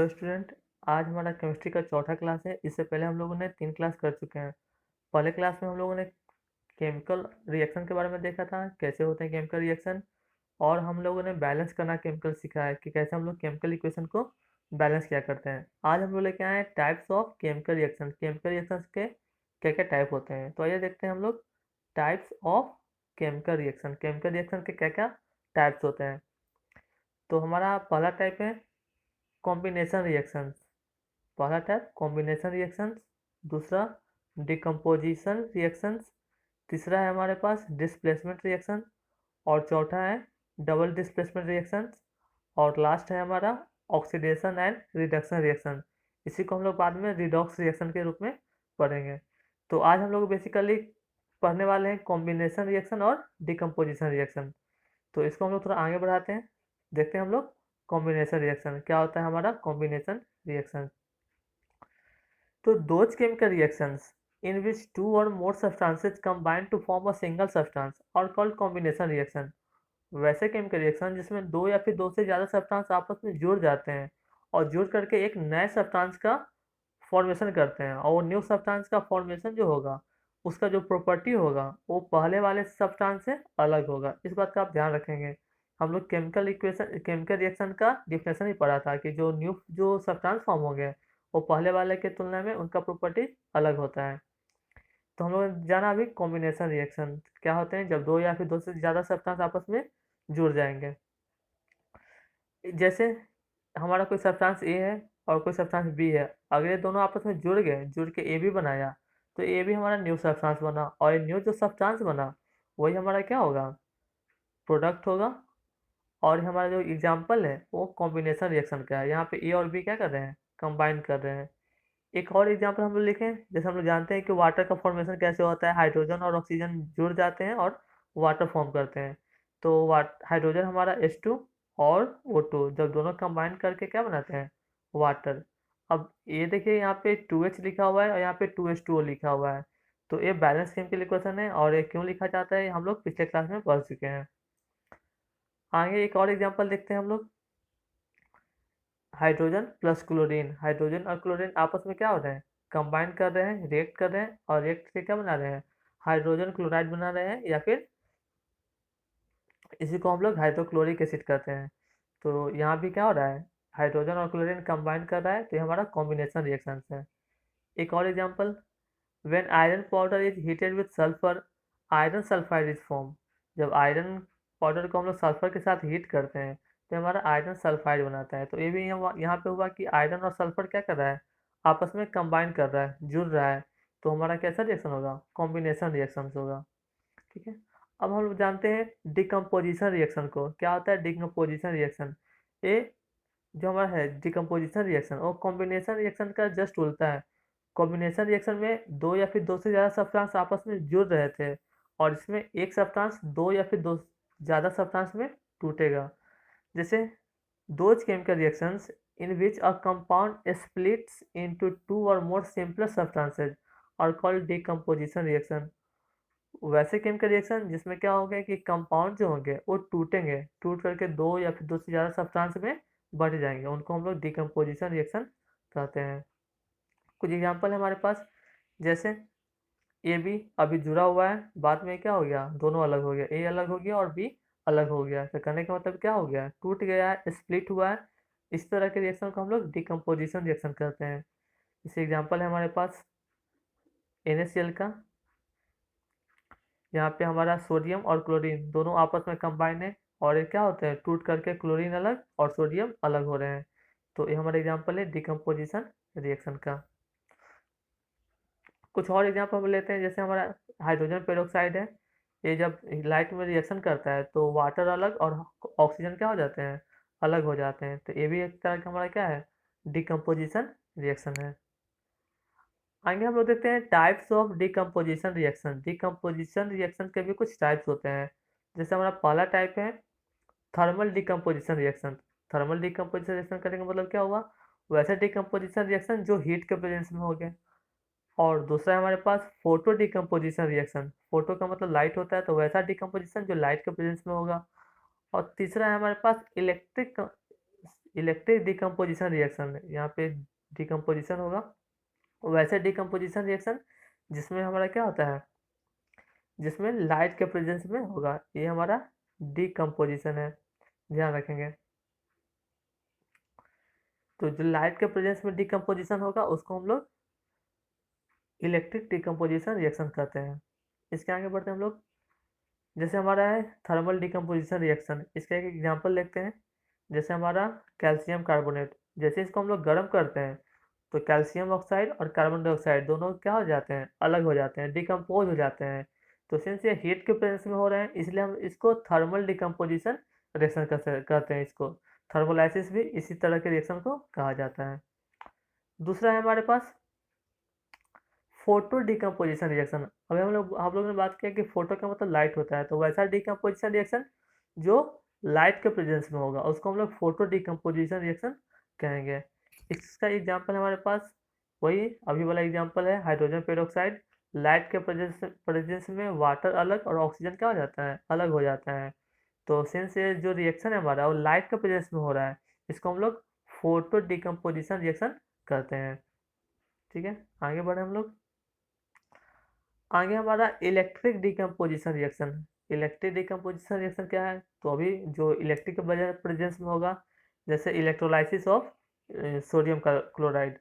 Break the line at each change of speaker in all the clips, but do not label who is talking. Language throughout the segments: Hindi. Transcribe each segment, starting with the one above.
Hello student. आज हमारा केमिस्ट्री का चौथा क्लास है। इससे पहले हम लोगों ने 3 क्लास कर चुके हैं। पहले क्लास में हम लोगों ने केमिकल रिएक्शन के बारे में देखा था, कैसे होते हैं केमिकल रिएक्शन। और हम लोगों ने बैलेंस करना केमिकल सीखा है कि कैसे हम लोग केमिकल इक्वेशन को बैलेंस किया करते हैं। आज हम लोग लेके आए हैं types of chemical reaction. Chemical reactions के क्या क्या टाइप होते हैं, तो आइए देखते हैं हम लोग types of chemical reaction. Chemical reaction के क्या क्या टाइप्स होते हैं। तो हमारा पहला टाइप है कॉम्बिनेशन रिएक्शंस। पहला टाइप कॉम्बिनेशन रिएक्शंस, दूसरा डिकम्पोजिशन रिएक्शंस, तीसरा है हमारे पास डिस्प्लेसमेंट रिएक्शन, और चौथा है डबल डिस्प्लेसमेंट रिएक्शंस, और लास्ट है हमारा ऑक्सीडेशन एंड रिडक्शन रिएक्शन। इसी को हम लोग बाद में रिडॉक्स रिएक्शन के रूप में पढ़ेंगे। तो आज हम लोग बेसिकली पढ़ने वाले हैं कॉम्बिनेशन रिएक्शन और डिकम्पोजिशन रिएक्शन। तो इसको हम लोग थोड़ा आगे बढ़ाते हैं, देखते हैं हम लोग कॉम्बिनेशन रिएक्शन क्या होता है। हमारा कॉम्बिनेशन रिएक्शन, तो those chemical reactions in which two or more substances combine to form a single substance are called combination reaction। वैसे केमिकल रिएक्शन जिसमें दो या फिर दो से ज़्यादा सब्सटेंस आपस में जुड़ जाते हैं और जुड़ करके एक नए सब्सटेंस का फॉर्मेशन करते हैं, और वो न्यू सब्सटेंस का फॉर्मेशन जो होगा उसका जो प्रॉपर्टी होगा वो पहले वाले सब्सटेंस से अलग होगा। इस बात का आप ध्यान रखेंगे। हम लोग केमिकल रिएक्शन का डिफिनेशन ही पढ़ा था कि जो सब्सटेंस फॉर्म होंगे वो पहले वाले के तुलना में उनका प्रॉपर्टी अलग होता है। तो हम लोग ने जाना अभी कॉम्बिनेशन रिएक्शन क्या होते हैं, जब दो या फिर दो से ज़्यादा सब्सटेंस आपस में जुड़ जाएंगे। जैसे हमारा कोई सब्सटेंस ए है और कोई सब्सटेंस बी है, अगर ये दोनों आपस में जुड़ गए, जुड़ के ए बी बनाया, तो ए बी हमारा न्यू सब्सटेंस बना, और ये न्यू जो सब्सटेंस बना वही हमारा क्या होगा, प्रोडक्ट होगा। और हमारा जो एग्जाम्पल है वो कॉम्बिनेशन रिएक्शन का है। यहाँ पे ए और बी क्या कर रहे हैं, कंबाइन कर रहे हैं। एक और एग्जाम्पल हम लोग लिखें, जैसे हम लोग जानते हैं कि वाटर का फॉर्मेशन कैसे होता है, हाइड्रोजन और ऑक्सीजन जुड़ जाते हैं और वाटर फॉर्म करते हैं। तो हाइड्रोजन हमारा H2 और O2 जब दोनों कंबाइन करके क्या बनाते हैं, वाटर। अब ये देखिए यहाँ पे 2H लिखा हुआ है और यहाँ पे 2H2O लिखा हुआ है, तो ये बैलेंस केमिकल इक्वेशन है। और ये क्यों लिखा जाता है हम लोग पिछले क्लास में पढ़ चुके हैं। आगे एक और एग्जाम्पल देखते हैं हम लोग, हाइड्रोजन प्लस क्लोरीन। हाइड्रोजन और क्लोरीन आपस में क्या हो रहे हैं, कंबाइन कर रहे हैं, रिएक्ट कर रहे हैं, और रिएक्ट से क्या बना रहे हैं, हाइड्रोजन क्लोराइड बना रहे हैं, या फिर इसी को हम लोग हाइड्रोक्लोरिक एसिड कहते हैं। तो यहाँ भी क्या हो रहा है, हाइड्रोजन और क्लोरीन कंबाइन कर रहा है, तो ये हमारा कॉम्बिनेशन रिएक्शन है। एक और example, when iron powder is heated with sulphur, iron sulphide is form. जब आयरन पाउडर को हम लोग सल्फर के साथ हीट करते हैं तो हमारा आयरन सल्फाइड बनाता है। तो ये भी यहाँ पे हुआ कि आयरन और सल्फर क्या कर रहा है, आपस में कंबाइन कर रहा है, जुड़ रहा है। तो हमारा कैसा रिएक्शन होगा, कॉम्बिनेशन रिएक्शन होगा। ठीक है। अब हम लोग जानते हैं डिकम्पोजिशन रिएक्शन को। क्या होता है डिकम्पोजिशन रिएक्शन, ये जो हमारा है डिकम्पोजिशन रिएक्शन और कॉम्बिनेशन रिएक्शन का जस्ट उल्टा है। कॉम्बिनेशन रिएक्शन में दो या फिर दो से ज़्यादा सब्सटेंस आपस में जुड़ रहे थे, और इसमें एक सब्सटेंस दो या फिर दो ज़्यादा सब्सटेंस में टूटेगा। जैसे those chemical reactions in which a compound splits into two और मोर सिंपलर सब्सटेंसेज और कॉल्ड डिकम्पोजिशन रिएक्शन। वैसे केमिकल रिएक्शन जिसमें क्या होगा कि कंपाउंड जो होंगे वो टूटेंगे, टूट करके दो या फिर दो से ज़्यादा सब्सटेंस में बढ़ जाएंगे, उनको हम लोग डिकम्पोजिशन रिएक्शन कहते हैं। कुछ एग्जांपल है हमारे पास, जैसे ए बी अभी जुड़ा हुआ है, बाद में क्या हो गया, दोनों अलग हो गया, ए अलग हो गया और बी अलग हो गया। तो कहने का मतलब क्या हो गया, टूट गया है, स्प्लिट हुआ है। इस तरह के रिएक्शन को हम लोग डिकम्पोजिशन रिएक्शन कहते हैं। इसे एग्जांपल है हमारे पास NaCl का। यहाँ पे हमारा सोडियम और क्लोरीन दोनों आपस में कंबाइन है, और ये क्या होते हैं, टूट करके क्लोरीन अलग और सोडियम अलग हो रहे हैं। तो ये हमारा एग्जांपल है डिकम्पोजिशन रिएक्शन का। कुछ और एग्जांपल हम लेते हैं, जैसे हमारा हाइड्रोजन पेरोक्साइड है। ये जब लाइट में रिएक्शन करता है तो वाटर अलग और ऑक्सीजन क्या हो जाते हैं, अलग हो जाते हैं। तो ये भी एक तरह का हमारा क्या है, डिकम्पोजिशन रिएक्शन है। आगे हम लोग देखते हैं types of decomposition reaction. Decomposition reaction के भी कुछ टाइप्स होते हैं। जैसे हमारा पहला टाइप है thermal decomposition reaction. Thermal decomposition reaction करने का मतलब क्या हुआ, वैसे डिकम्पोजिशन रिएक्शन जो हीट के प्रेजेंस में हो गए। और दूसरा है हमारे पास फोटो डिकम्पोजिशन रिएक्शन। फोटो का मतलब लाइट होता है, तो वैसा डिकम्पोजिशन जो लाइट के प्रेजेंस में होगा। और तीसरा है हमारे पास इलेक्ट्रिक डिकम्पोजिशन रिएक्शन, यहाँ पे डिकम्पोजिशन होगा, वैसे डिकम्पोजिशन रिएक्शन जिसमें हमारा क्या होता है, जिसमें लाइट के प्रेजेंस में होगा, ये हमारा डिकम्पोजिशन है, ध्यान रखेंगे। तो जो लाइट के प्रेजेंस में डिकम्पोजिशन होगा उसको हम लोग इलेक्ट्रिक डिकम्पोजिशन रिएक्शन कहते हैं। इसके आगे बढ़ते हैं हम लोग, जैसे हमारा है थर्मल डिकम्पोजिशन रिएक्शन, इसका एक एग्जांपल देखते हैं। जैसे हमारा कैल्शियम कार्बोनेट, जैसे इसको हम लोग गर्म करते हैं तो कैल्शियम ऑक्साइड और कार्बन डाइऑक्साइड दोनों क्या हो जाते हैं, अलग हो जाते हैं, डिकम्पोज हो जाते हैं। तो सिंस ये हीट के प्रेजेंस में हो रहे हैं इसलिए हम इसको थर्मल डिकम्पोजिशन रिएक्शन कहते हैं। इसको थर्मोलाइसिस भी इसी तरह के रिएक्शन को कहा जाता है। दूसरा है हमारे पास फोटो डिकम्पोजिशन रिएक्शन। अभी हम लोग ने बात किया कि फोटो का मतलब लाइट होता है, तो वैसा डिकम्पोजिशन रिएक्शन जो लाइट के प्रेजेंस में होगा उसको हम लोग फोटो डिकम्पोजिशन रिएक्शन कहेंगे। इसका एग्जांपल हमारे पास वही अभी वाला एग्जांपल है, हाइड्रोजन पेरोक्साइड। लाइट के प्रेजेंस में वाटर अलग और ऑक्सीजन क्या हो जाता है, अलग हो जाता है। तो सिंस ये जो रिएक्शन है हमारा वो लाइट के प्रेजेंस में हो रहा है, इसको हम लोग फोटो डिकम्पोजिशन रिएक्शन करते हैं। ठीक है, आगे बढ़े हम लोग। आगे हमारा electric decomposition reaction. Electric decomposition reaction क्या है, तो अभी जो इलेक्ट्रिक के प्रेजेंस में होगा, जैसे इलेक्ट्रोलाइसिस ऑफ सोडियम क्लोराइड।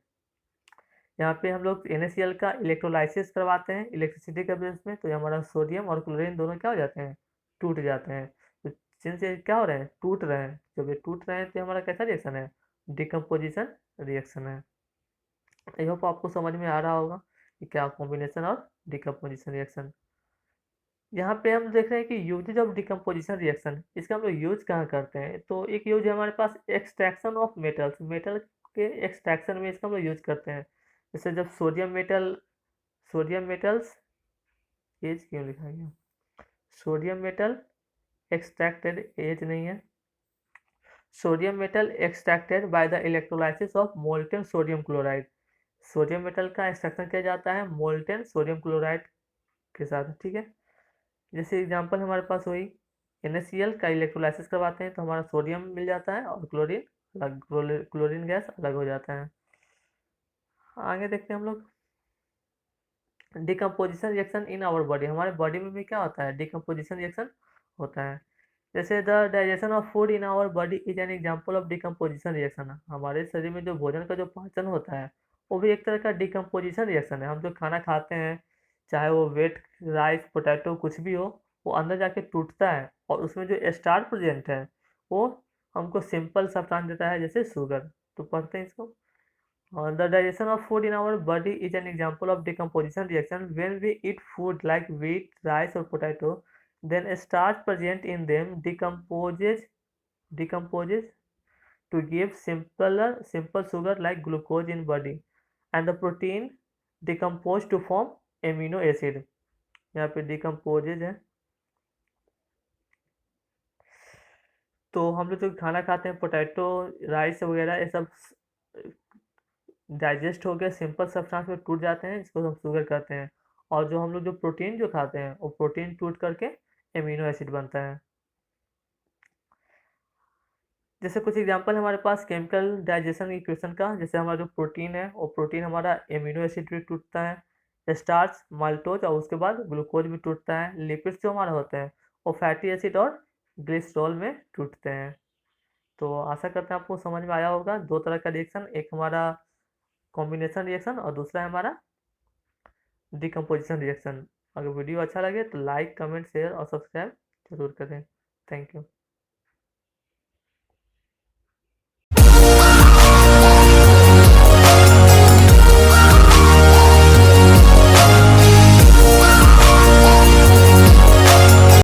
यहाँ पे हम लोग NaCl का इलेक्ट्रोलाइसिस करवाते हैं इलेक्ट्रिसिटी के बेस में, तो ये हमारा सोडियम और क्लोरीन दोनों क्या हो जाते हैं, टूट जाते हैं। तो सिंस ये क्या हो रहे हैं, टूट रहे हैं, जब ये टूट रहे हैं तो हमारा कैसा रिएक्शन है, डिकम्पोजिशन रिएक्शन है। आई होप आपको समझ में आ रहा होगा कि क्या कॉम्बिनेशन और डिकम्पोजिशन रिएक्शन। यहाँ पे हम देख रहे हैं कि यूजेज ऑफ डिकम्पोजिशन रिएक्शन, इसका हम लोग यूज कहाँ करते हैं, तो एक यूज है हमारे पास एक्सट्रैक्शन ऑफ मेटल्स, मेटल के एक्सट्रैक्शन में इसका हम लोग यूज करते हैं। जैसे जब सोडियम मेटल्स, एज क्यों लिखा गया, सोडियम मेटल एक्सट्रैक्टेड, एज नहीं है, sodium metal extracted by the electrolysis of molten sodium chloride. Sodium metal का एक्सट्रैक्शन किया जाता है मोल्टेन सोडियम क्लोराइड के साथ। ठीक है, जैसे एग्जांपल हमारे पास हुई NaCl का इलेक्ट्रोलाइसिस करवाते हैं तो हमारा सोडियम मिल जाता है और क्लोरीन अलग, क्लोरीन गैस अलग हो जाता है। आगे देखते हैं हम लोग, decomposition reaction in our body, हमारे बॉडी में भी क्या होता है, डिकम्पोजिशन रिएक्शन होता है। जैसे the digestion of food in our body is an example of decomposition reaction. हमारे शरीर में जो भोजन का जो पाचन होता है वो भी एक तरह का डिकम्पोजिशन रिएक्शन है। हम जो खाना खाते हैं, चाहे वो वेट राइस पोटैटो कुछ भी हो, वो अंदर जाके टूटता है और उसमें जो स्टार्च प्रेजेंट है वो हमको सिंपल सब्सटेंस देता है, जैसे शुगर। तो पढ़ते हैं इसको। The digestion of food in our body is an example of decomposition reaction. When we eat food like wheat, rice, or potato, then a starch present in them decomposes to give simple sugar like glucose in body, and the protein decompose to form amino acid. यहाँ पे decomposes है। तो हम लोग जो खाना खाते हैं पोटैटो राइस वगैरह, ये सब डाइजेस्ट होकर सिंपल सब्सटेंस में टूट जाते हैं, इसको हम शुगर कहते हैं। और जो हम लोग जो प्रोटीन जो खाते हैं वो प्रोटीन टूट करके एमिनो एसिड बनता है। जैसे कुछ एग्जांपल हमारे पास केमिकल डाइजेशन इक्वेशन का, जैसे हमारा जो प्रोटीन है वो प्रोटीन हमारा एमिनो एसिड भी टूटता है, स्टार्च माल्टोज और उसके बाद ग्लूकोज भी टूटता है। लिपिड्स जो हमारा होते हैं वो फैटी एसिड और ग्लिसरॉल में टूटते हैं। तो आशा करते हैं आपको समझ में आया होगा। दो तरह का रिएक्शन, एक हमारा कॉम्बिनेशन रिएक्शन और दूसरा है हमारा डिकम्पोजिशन रिएक्शन। अगर वीडियो अच्छा लगे तो लाइक कमेंट शेयर और सब्सक्राइब जरूर करें। Thank you.